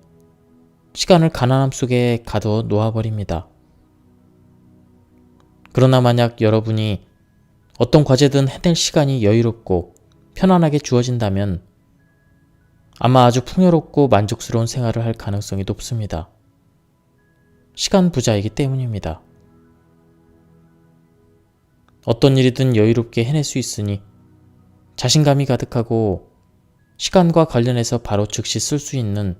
시간을 가난함 속에 가두어 놓아버립니다. 그러나 만약 여러분이 어떤 과제든 해낼 시간이 여유롭고 편안하게 주어진다면 아마 아주 풍요롭고 만족스러운 생활을 할 가능성이 높습니다. 시간 부자이기 때문입니다. 어떤 일이든 여유롭게 해낼 수 있으니 자신감이 가득하고 시간과 관련해서 바로 즉시 쓸 수 있는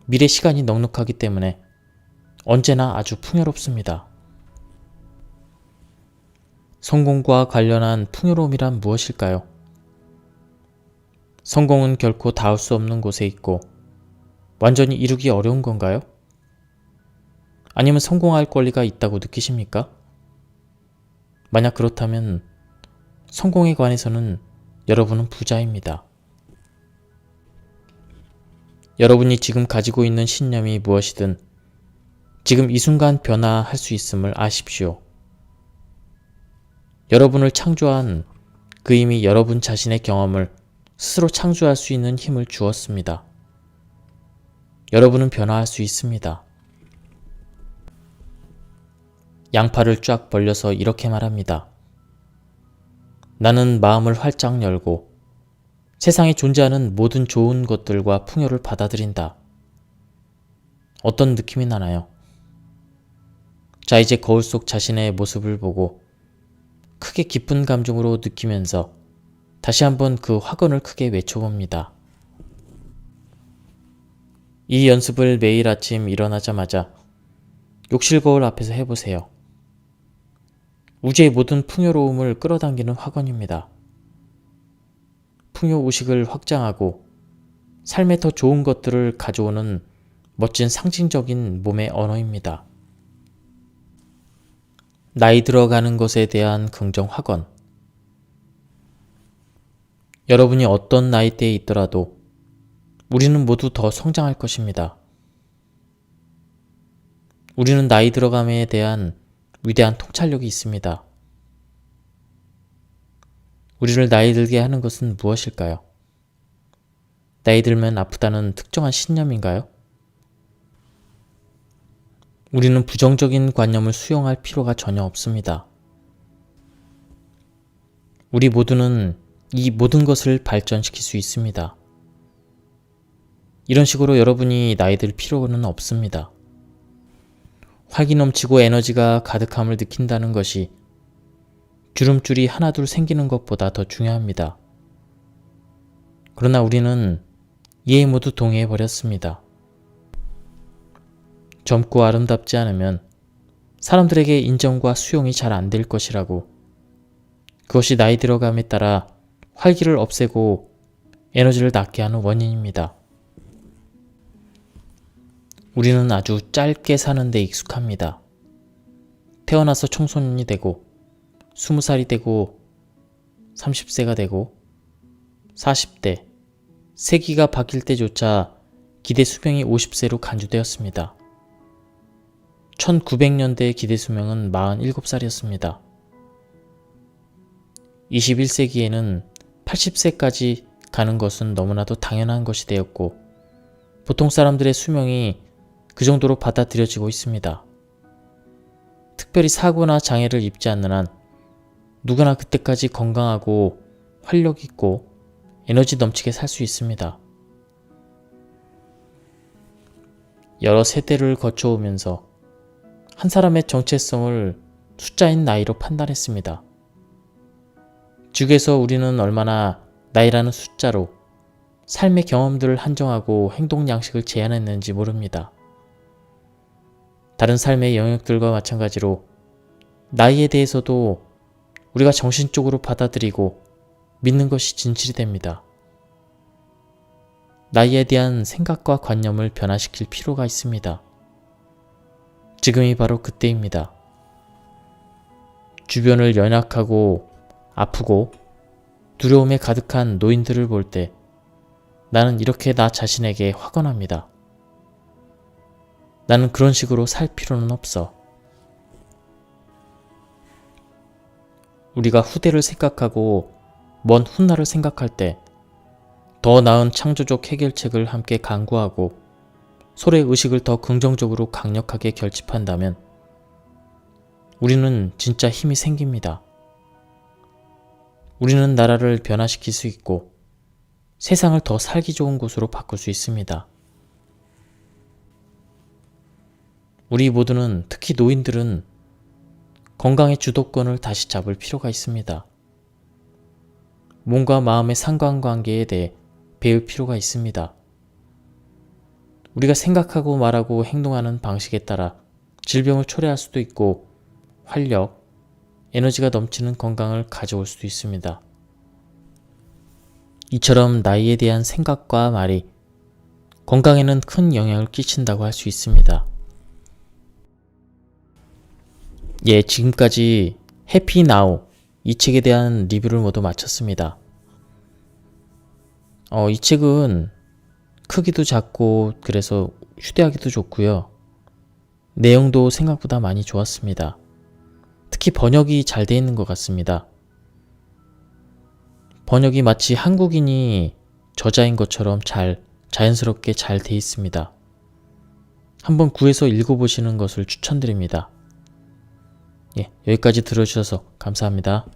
미래 시간이 넉넉하기 때문에 언제나 아주 풍요롭습니다. 성공과 관련한 풍요로움이란 무엇일까요? 성공은 결코 닿을 수 없는 곳에 있고 완전히 이루기 어려운 건가요? 아니면 성공할 권리가 있다고 느끼십니까? 만약 그렇다면 성공에 관해서는 여러분은 부자입니다. 여러분이 지금 가지고 있는 신념이 무엇이든 지금 이 순간 변화할 수 있음을 아십시오. 여러분을 창조한 그 힘이 여러분 자신의 경험을 스스로 창조할 수 있는 힘을 주었습니다. 여러분은 변화할 수 있습니다. 양팔을 쫙 벌려서 이렇게 말합니다. 나는 마음을 활짝 열고 세상에 존재하는 모든 좋은 것들과 풍요를 받아들인다. 어떤 느낌이 나나요? 자, 이제 거울 속 자신의 모습을 보고 크게 기쁜 감정으로 느끼면서 다시 한번 그 확언을 크게 외쳐봅니다. 이 연습을 매일 아침 일어나자마자 욕실 거울 앞에서 해보세요. 우주의 모든 풍요로움을 끌어당기는 확언입니다. 풍요 의식을 확장하고 삶에 더 좋은 것들을 가져오는 멋진 상징적인 몸의 언어입니다. 나이 들어가는 것에 대한 긍정 확언. 여러분이 어떤 나이대에 있더라도 우리는 모두 더 성장할 것입니다. 우리는 나이 들어감에 대한 위대한 통찰력이 있습니다. 우리를 나이 들게 하는 것은 무엇일까요? 나이 들면 아프다는 특정한 신념인가요? 우리는 부정적인 관념을 수용할 필요가 전혀 없습니다. 우리 모두는 이 모든 것을 발전시킬 수 있습니다. 이런 식으로 여러분이 나이 들 필요는 없습니다. 활기 넘치고 에너지가 가득함을 느낀다는 것이 주름줄이 하나둘 생기는 것보다 더 중요합니다. 그러나 우리는 이에 모두 동의해버렸습니다. 젊고 아름답지 않으면 사람들에게 인정과 수용이 잘 안 될 것이라고, 그것이 나이 들어감에 따라 활기를 없애고 에너지를 낮게 하는 원인입니다. 우리는 아주 짧게 사는 데 익숙합니다. 태어나서 청소년이 되고 20살이 되고 30세가 되고 40대, 세기가 바뀔 때조차 기대 수명이 50세로 간주되었습니다. 1900년대의 기대 수명은 47살이었습니다. 21세기에는 80세까지 가는 것은 너무나도 당연한 것이 되었고 보통 사람들의 수명이 그 정도로 받아들여지고 있습니다. 특별히 사고나 장애를 입지 않는 한 누구나 그때까지 건강하고 활력 있고 에너지 넘치게 살 수 있습니다. 여러 세대를 거쳐오면서 한 사람의 정체성을 숫자인 나이로 판단했습니다. 즉에서 우리는 얼마나 나이라는 숫자로 삶의 경험들을 한정하고 행동 양식을 제한했는지 모릅니다. 다른 삶의 영역들과 마찬가지로 나이에 대해서도 우리가 정신적으로 받아들이고 믿는 것이 진실이 됩니다. 나이에 대한 생각과 관념을 변화시킬 필요가 있습니다. 지금이 바로 그때입니다. 주변을 연약하고 아프고 두려움에 가득한 노인들을 볼 때 나는 이렇게 나 자신에게 확언합니다. 나는 그런 식으로 살 필요는 없어. 우리가 후대를 생각하고 먼 훗날을 생각할 때 더 나은 창조적 해결책을 함께 강구하고 서로의 의식을 더 긍정적으로 강력하게 결집한다면 우리는 진짜 힘이 생깁니다. 우리는 나라를 변화시킬 수 있고 세상을 더 살기 좋은 곳으로 바꿀 수 있습니다. 우리 모두는, 특히 노인들은 건강의 주도권을 다시 잡을 필요가 있습니다. 몸과 마음의 상관관계에 대해 배울 필요가 있습니다. 우리가 생각하고 말하고 행동하는 방식에 따라 질병을 초래할 수도 있고 활력, 에너지가 넘치는 건강을 가져올 수도 있습니다. 이처럼 나이에 대한 생각과 말이 건강에는 큰 영향을 끼친다고 할 수 있습니다. 지금까지 해피 나우 이 책에 대한 리뷰를 모두 마쳤습니다. 이 책은 크기도 작고 그래서 휴대하기도 좋고요. 내용도 생각보다 많이 좋았습니다. 특히 번역이 잘 돼 있는 것 같습니다. 번역이 마치 한국인이 저자인 것처럼 자연스럽게 잘 돼 있습니다. 한번 구해서 읽어보시는 것을 추천드립니다. 여기까지 들어주셔서 감사합니다.